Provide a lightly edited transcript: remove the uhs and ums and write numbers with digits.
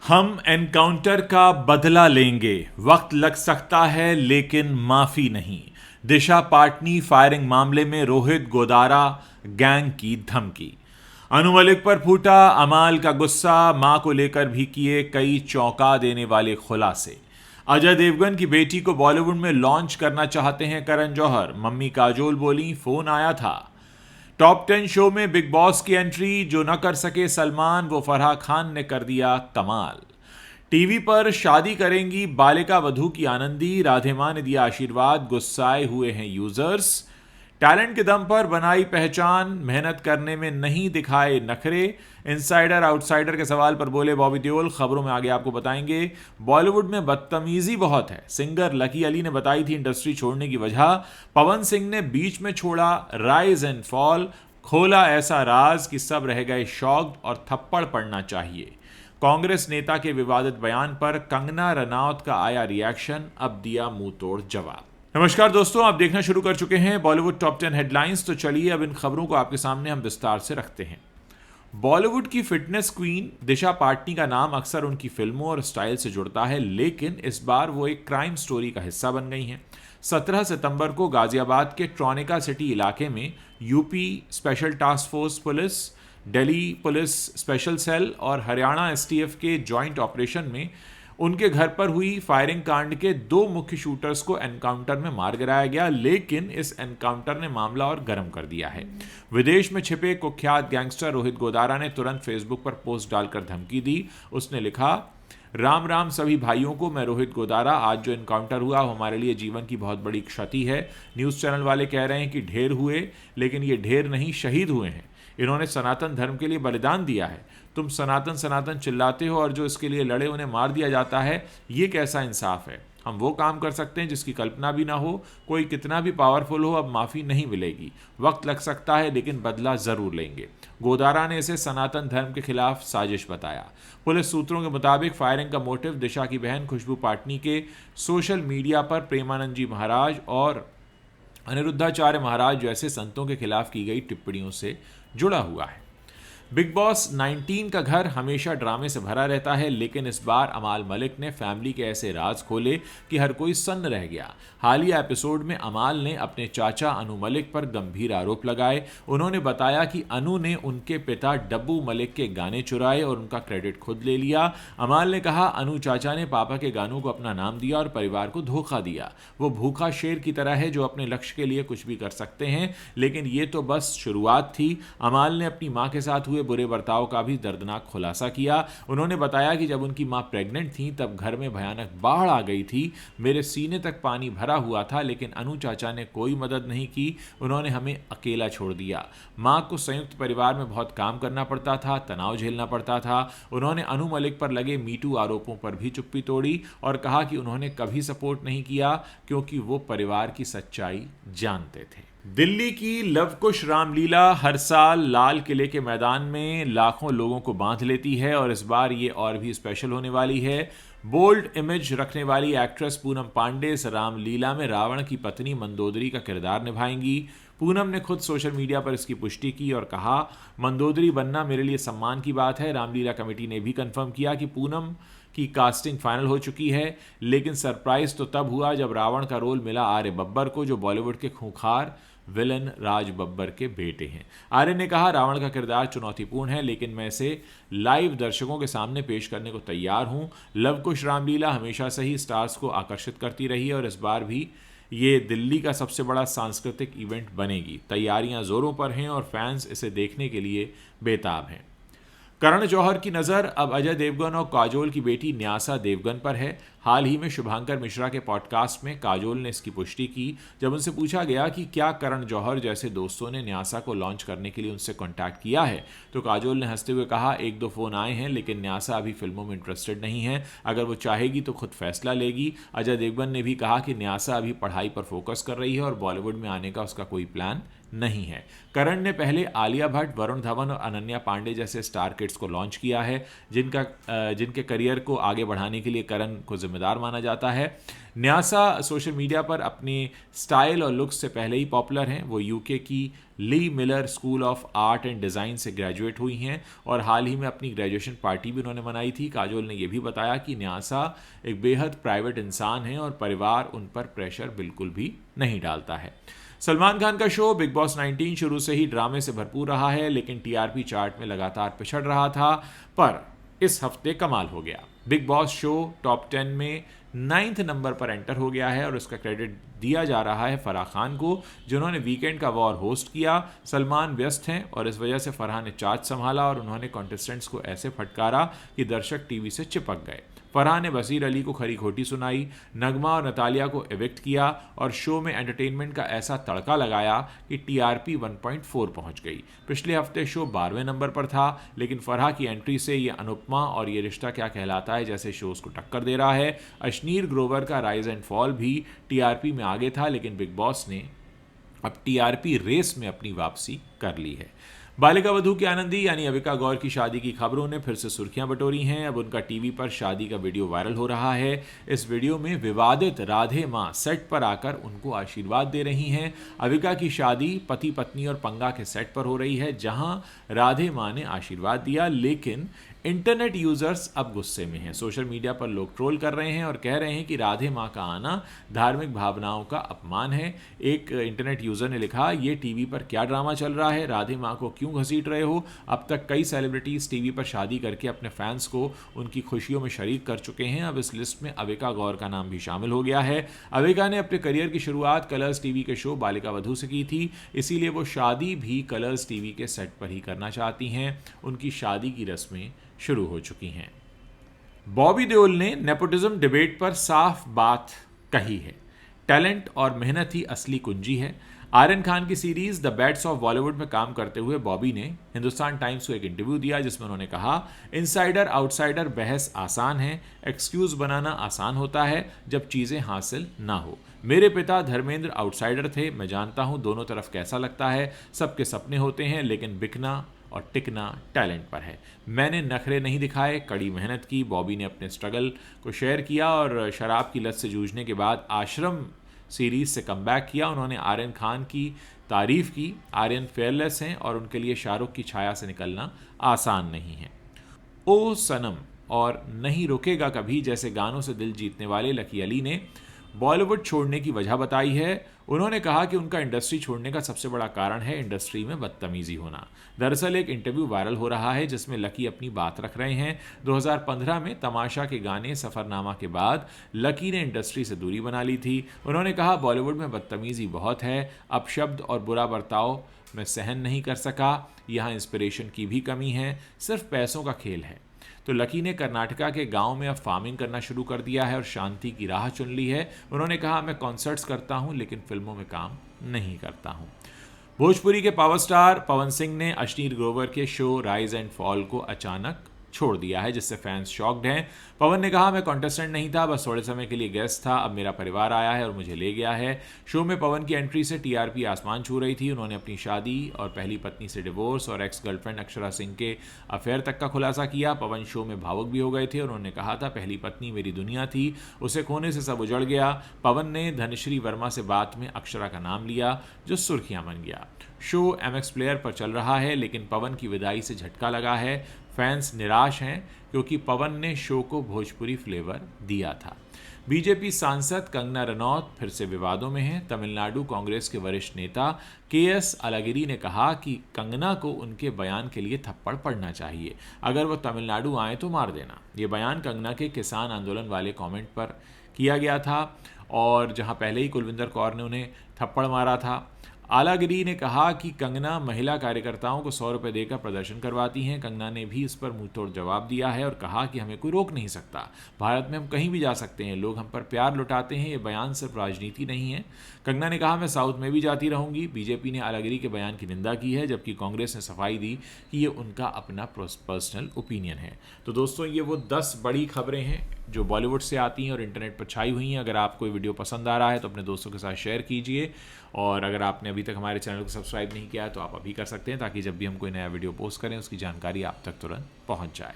हम एनकाउंटर का बदला लेंगे, वक्त लग सकता है लेकिन माफी नहीं। दिशा पाटनी फायरिंग मामले में रोहित गोदारा गैंग की धमकी। अनु मलिक पर फूटा अमाल का गुस्सा, मां को लेकर भी किए कई चौंका देने वाले खुलासे। अजय देवगन की बेटी को बॉलीवुड में लॉन्च करना चाहते हैं करण जौहर, मम्मी काजोल बोली फोन आया था। टॉप 10 शो में बिग बॉस की एंट्री, जो न कर सके सलमान वो फराह खान ने कर दिया कमाल। टीवी पर शादी करेंगी बालिका वधू की आनंदी, राधे मां ने दिया आशीर्वाद, गुस्साए हुए हैं यूजर्स। टैलेंट के दम पर बनाई पहचान, मेहनत करने में नहीं दिखाए नखरे। इनसाइडर आउटसाइडर के सवाल पर बोले बॉबी देओल, खबरों में आगे आपको बताएंगे। बॉलीवुड में बदतमीजी बहुत है, सिंगर लकी अली ने बताई थी इंडस्ट्री छोड़ने की वजह। पवन सिंह ने बीच में छोड़ा राइज एंड फॉल, खोला ऐसा राज कि सब रह गए शॉक्ड और थप्पड़ पड़ना चाहिए। कांग्रेस नेता के विवादित बयान पर कंगना रनौत का आया रिएक्शन, अब दिया मुंह तोड़ जवाब। नमस्कार दोस्तों, आप देखना शुरू कर चुके हैं बॉलीवुड टॉप 10 हेडलाइंस। तो चलिए अब इन खबरों को आपके सामने हम विस्तार से रखते हैं। बॉलीवुड की फिटनेस क्वीन दिशा पाटनी का नाम अक्सर उनकी फिल्मों और स्टाइल से जुड़ता है, लेकिन इस बार वो एक क्राइम स्टोरी का हिस्सा बन गई हैं। 17 सितंबर को गाजियाबाद के ट्रॉनिका सिटी इलाके में UP special task force police, Delhi police special cell और हरियाणा एसटीएफ के जॉइंट ऑपरेशन में उनके घर पर हुई फायरिंग कांड के 2 मुख्य शूटर्स को एनकाउंटर में मार गिराया गया, लेकिन इस एनकाउंटर ने मामला और गर्म कर दिया है। विदेश में छिपे कुख्यात गैंगस्टर रोहित गोदारा ने तुरंत फेसबुक पर पोस्ट डालकर धमकी दी। उसने लिखा, राम राम सभी भाइयों को, मैं रोहित गोदारा। आज जो एनकाउंटर हुआ वो हमारे लिए जीवन की बहुत बड़ी क्षति है। न्यूज़ चैनल वाले कह रहे हैं कि ढेर हुए, लेकिन ये ढेर नहीं, शहीद हुए हैं। इन्होंने सनातन धर्म के लिए बलिदान दिया है। तुम सनातन सनातन चिल्लाते हो और जो इसके लिए लड़े उन्हें मार दिया जाता है, ये कैसा इंसाफ है। हम वो काम कर सकते हैं जिसकी कल्पना भी ना हो। कोई कितना भी पावरफुल हो, अब माफ़ी नहीं मिलेगी। वक्त लग सकता है लेकिन बदला ज़रूर लेंगे। गोदारा ने इसे सनातन धर्म के खिलाफ साजिश बताया। पुलिस सूत्रों के मुताबिक फायरिंग का मोटिव दिशा की बहन खुशबू पाटनी के सोशल मीडिया पर प्रेमानंद जी महाराज और अनिरुद्धाचार्य महाराज जैसे संतों के खिलाफ की गई टिप्पणियों से जुड़ा हुआ है। बिग बॉस 19 का घर हमेशा ड्रामे से भरा रहता है, लेकिन इस बार अमाल मलिक ने फैमिली के ऐसे राज खोले कि हर कोई सन्न रह गया। हालिया एपिसोड में अमाल ने अपने चाचा अनु मलिक पर गंभीर आरोप लगाए। उन्होंने बताया कि अनु ने उनके पिता डब्बू मलिक के गाने चुराए और उनका क्रेडिट खुद ले लिया। अमाल ने कहा, अनु चाचा ने पापा के गानों को अपना नाम दिया और परिवार को धोखा दिया। वो भूखा शेर की तरह है जो अपने लक्ष्य के लिए कुछ भी कर सकते हैं, लेकिन ये तो बस शुरुआत थी। अमाल ने अपनी मां के साथ बुरे बर्ताव का भी दर्दनाक खुलासा किया। उन्होंने बताया कि जब उनकी मां प्रेग्नेंट थी तब घर में भयानक बाढ़ आ गई थी। मेरे सीने तक पानी भरा हुआ था, लेकिन अनु चाचा ने कोई मदद नहीं की। उन्होंने हमें अकेला छोड़ दिया। मां को संयुक्त परिवार में बहुत काम करना पड़ता था, तनाव झेलना पड़ता था। उन्होंने अनु मलिक पर लगे मीटू आरोपों पर भी चुप्पी तोड़ी और कहा कि उन्होंने कभी सपोर्ट नहीं किया क्योंकि वो परिवार की सच्चाई जानते थे। दिल्ली की लवकुश रामलीला हर साल लाल किले के मैदान में लाखों लोगों को बांध लेती है और इस बार ये और भी स्पेशल होने वाली है। बोल्ड इमेज रखने वाली एक्ट्रेस पूनम पांडे इस रामलीला में रावण की पत्नी मंदोदरी का किरदार निभाएंगी। पूनम ने खुद सोशल मीडिया पर इसकी पुष्टि की और कहा, मंदोदरी बनना मेरे लिए सम्मान की बात है। रामलीला कमेटी ने भी कंफर्म किया कि पूनम की कास्टिंग फाइनल हो चुकी है, लेकिन सरप्राइज तो तब हुआ जब रावण का रोल मिला आर्य बब्बर को, जो बॉलीवुड के खूंखार विलन राज बब्बर के बेटे हैं। आर्य ने कहा, रावण का किरदार चुनौतीपूर्ण है, लेकिन मैं इसे लाइव दर्शकों के सामने पेश करने को तैयार हूं। लवकुश रामलीला हमेशा से ही स्टार्स को आकर्षित करती रही है और इस बार भी ये दिल्ली का सबसे बड़ा सांस्कृतिक इवेंट बनेगी। तैयारियां जोरों पर हैं और फैंस इसे देखने के लिए बेताब हैं। करण जौहर की नज़र अब अजय देवगन और काजोल की बेटी न्यासा देवगन पर है। हाल ही में शुभांकर मिश्रा के पॉडकास्ट में काजोल ने इसकी पुष्टि की। जब उनसे पूछा गया कि क्या करण जौहर जैसे दोस्तों ने न्यासा को लॉन्च करने के लिए उनसे कांटेक्ट किया है, तो काजोल ने हंसते हुए कहा, 1-2 फ़ोन आए हैं, लेकिन न्यासा अभी फिल्मों में इंटरेस्टेड नहीं है। अगर वो चाहेगी तो खुद फैसला लेगी। अजय देवगन ने भी कहा कि न्यासा अभी पढ़ाई पर फोकस कर रही है और बॉलीवुड में आने का उसका कोई प्लान नहीं है। करण ने पहले आलिया भट्ट, वरुण धवन और अनन्या पांडे जैसे स्टार किड्स को लॉन्च किया है, जिनके करियर को आगे बढ़ाने के लिए करण को जिम्मेदार माना जाता है। न्यासा सोशल मीडिया पर अपनी स्टाइल और लुक्स से पहले ही पॉपुलर हैं। वो यूके की Lee Miller School of Art and Design से ग्रेजुएट हुई हैं और हाल ही में अपनी ग्रेजुएशन पार्टी भी उन्होंने मनाई थी। काजोल ने यह भी बताया कि न्यासा एक बेहद प्राइवेट इंसान है और परिवार उन पर प्रेशर बिल्कुल भी नहीं डालता है। सलमान खान का शो बिग बॉस 19 शुरू से ही ड्रामे से भरपूर रहा है, लेकिन टीआरपी चार्ट में लगातार पिछड़ रहा था, पर इस हफ्ते कमाल हो गया। बिग बॉस शो टॉप 10 में 9th नंबर पर एंटर हो गया है और इसका क्रेडिट दिया जा रहा है फराह खान को, जिन्होंने वीकेंड का वॉर होस्ट किया। सलमान व्यस्त हैं और इस वजह से फराह ने चार्ज संभाला और उन्होंने कॉन्टेस्टेंट्स को ऐसे फटकारा कि दर्शक टीवी से चिपक गए। फराह ने बसीर अली को खरी खोटी सुनाई, नगमा और नतालिया को एविक्ट किया और शो में एंटरटेनमेंट का ऐसा तड़का लगाया कि टीआरपी 1.4 पहुंच गई। पिछले हफ्ते शो 12वें नंबर पर था, लेकिन फराह की एंट्री से ये अनुपमा और ये रिश्ता क्या कहलाता है जैसे शोज को टक्कर दे रहा है। अश्नीर ग्रोवर का राइज एंड फॉल भी टीआरपी में आगे था, लेकिन बिग बॉस ने अब टीआरपी रेस में अपनी वापसी कर ली है। बालिका वधू की आनंदी यानी अविका गौर की शादी की खबरों ने फिर से सुर्खियां बटोरी हैं। अब उनका टीवी पर शादी का वीडियो वायरल हो रहा है। इस वीडियो में विवादित राधे मां सेट पर आकर उनको आशीर्वाद दे रही हैं। अविका की शादी पति पत्नी और पंगा के सेट पर हो रही है, जहां राधे मां ने आशीर्वाद दिया, लेकिन इंटरनेट यूजर्स अब गुस्से में हैं। सोशल मीडिया पर लोग ट्रोल कर रहे हैं और कह रहे हैं कि राधे मां का आना धार्मिक भावनाओं का अपमान है। एक इंटरनेट यूजर ने लिखा, ये टीवी पर क्या ड्रामा चल रहा है, राधे मां को क्यों घसीट रहे हो। अब तक कई सेलिब्रिटीज टीवी पर शादी करके अपने फैंस को उनकी खुशियों में शरीक कर चुके हैं। अब इस लिस्ट में अविका गौर का नाम भी शामिल हो गया है। अविका ने अपने करियर की शुरुआत कलर्स टीवी के शो बालिका वधू से की थी, इसीलिए वो शादी भी कलर्स टीवी के सेट पर ही करना चाहती हैं। उनकी शादी की रस्में शुरू हो चुकी हैं। बॉबी देओल ने नेपोटिज्म डिबेट पर साफ बात कही है, टैलेंट और मेहनत ही असली कुंजी है। आर्यन खान की series the bats of Bollywood में काम करते हुए बॉबी ने हिंदुस्तान टाइम्स को एक इंटरव्यू दिया, जिसमें उन्होंने कहा, इनसाइडर आउटसाइडर बहस आसान है, एक्सक्यूज बनाना आसान होता है जब चीजें हासिल ना हो। मेरे पिता धर्मेंद्र आउटसाइडर थे, मैं जानता हूं दोनों तरफ कैसा लगता है, सबके सपने होते हैं, लेकिन बिकना और टिकना टैलेंट पर है। मैंने नखरे नहीं दिखाए, कड़ी मेहनत की। बॉबी ने अपने स्ट्रगल को शेयर किया और शराब की लत से जूझने के बाद आश्रम सीरीज से कमबैक किया। उन्होंने आर्यन खान की तारीफ की। आर्यन फेयरलेस हैं और उनके लिए शाहरुख की छाया से निकलना आसान नहीं है। ओ सनम और नहीं रुकेगा कभी जैसे गानों से दिल जीतने वाले लकी अली ने बॉलीवुड छोड़ने की वजह बताई है। उन्होंने कहा कि उनका इंडस्ट्री छोड़ने का सबसे बड़ा कारण है इंडस्ट्री में बदतमीजी होना। दरअसल एक इंटरव्यू वायरल हो रहा है जिसमें लकी अपनी बात रख रहे हैं। 2015 में तमाशा के गाने सफरनामा के बाद लकी ने इंडस्ट्री से दूरी बना ली थी। उन्होंने कहा, बॉलीवुड में बदतमीजी बहुत है, अपशब्द और बुरा बर्ताव मैं सहन नहीं कर सका, यहाँ इंस्पिरेशन की भी कमी है, सिर्फ पैसों का खेल है। तो लकी ने कर्नाटका के गांव में अब फार्मिंग करना शुरू कर दिया है और शांति की राह चुन ली है। उन्होंने कहा, मैं कॉन्सर्ट्स करता हूं लेकिन फिल्मों में काम नहीं करता हूं। भोजपुरी के पावर स्टार पवन सिंह ने अश्नीर ग्रोवर के शो राइज एंड फॉल को अचानक छोड़ दिया है, जिससे फैंस शॉक्ड हैं। पवन ने कहा, मैं कॉन्टेस्टेंट नहीं था, बस थोड़े समय के लिए गेस्ट था, अब मेरा परिवार आया है और मुझे ले गया है। शो में पवन की एंट्री से टीआरपी आसमान छू रही थी। उन्होंने अपनी शादी और पहली पत्नी से डिवोर्स और एक्स गर्लफ्रेंड अक्षरा सिंह के अफेयर तक का खुलासा किया। पवन शो में भावुक भी हो गए थे। उन्होंने कहा था, पहली पत्नी मेरी दुनिया थी, उसे खोने से सब उजड़ गया। पवन ने धनश्री वर्मा से बात में अक्षरा का नाम लिया, जो सुर्खियां बन गया। शो एमएक्स प्लेयर पर चल रहा है, लेकिन पवन की विदाई से झटका लगा है। फैंस निराश हैं क्योंकि पवन ने शो को भोजपुरी फ्लेवर दिया था। बीजेपी सांसद कंगना रनौत फिर से विवादों में हैं। तमिलनाडु कांग्रेस के वरिष्ठ नेता केएस अलगिरी ने कहा कि कंगना को उनके बयान के लिए थप्पड़ पड़ना चाहिए, अगर वो तमिलनाडु आए तो मार देना। ये बयान कंगना के किसान आंदोलन वाले कमेंट पर किया गया था और जहां पहले ही कुलविंदर कौर ने उन्हें थप्पड़ मारा था। आलागिरी ने कहा कि कंगना महिला कार्यकर्ताओं को 100 रुपये देकर प्रदर्शन करवाती हैं। कंगना ने भी इस पर मुंहतोड़ जवाब दिया है और कहा कि हमें कोई रोक नहीं सकता, भारत में हम कहीं भी जा सकते हैं, लोग हम पर प्यार लुटाते हैं, ये बयान सिर्फ राजनीति नहीं है। कंगना ने कहा, मैं साउथ में भी जाती रहूंगी। बीजेपी ने आलागिरी के बयान की निंदा की है, जबकि कांग्रेस ने सफाई दी कि ये उनका अपना पर्सनल ओपिनियन है। तो दोस्तों, ये वो 10 बड़ी खबरें हैं जो बॉलीवुड से आती हैं और इंटरनेट पर छाई हुई हैं। अगर आपको ये वीडियो पसंद आ रहा है तो अपने दोस्तों के साथ शेयर कीजिए, और अगर आपने अभी तक हमारे चैनल को सब्सक्राइब नहीं किया है तो आप अभी कर सकते हैं, ताकि जब भी हम कोई नया वीडियो पोस्ट करें उसकी जानकारी आप तक तुरंत पहुँच जाए।